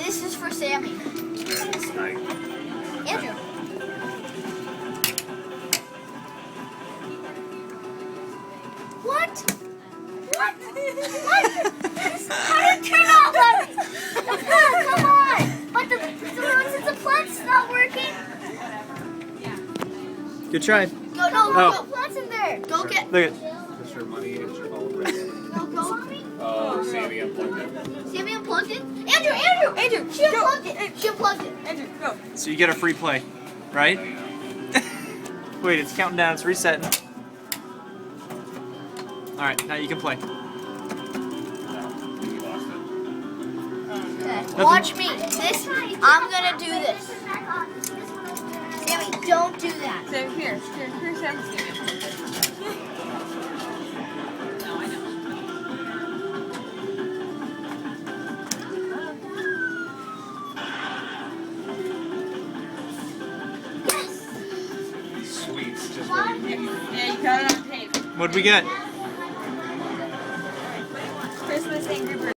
This is for Sammie. Andrew. What? What? How did it turn out, Larry? Come on. But since the plant's not working. Good try. No, plant's in there. Go get. Look at. Is your money in your phone? Go. Oh, Sammie unplugged it. Sammie unplugged it? Andrew, she unplugged it. She unplugged it. Andrew, go. So you get a free play, right? Wait, it's counting down. It's resetting. All right, now you can play. Okay. Watch me. I'm gonna do this. Sammie, don't do that. So here's Sammie's game. No, I know. Sweets, just what we need. Yeah, you got it on tape. What'd we get? Christmas Angry Birds.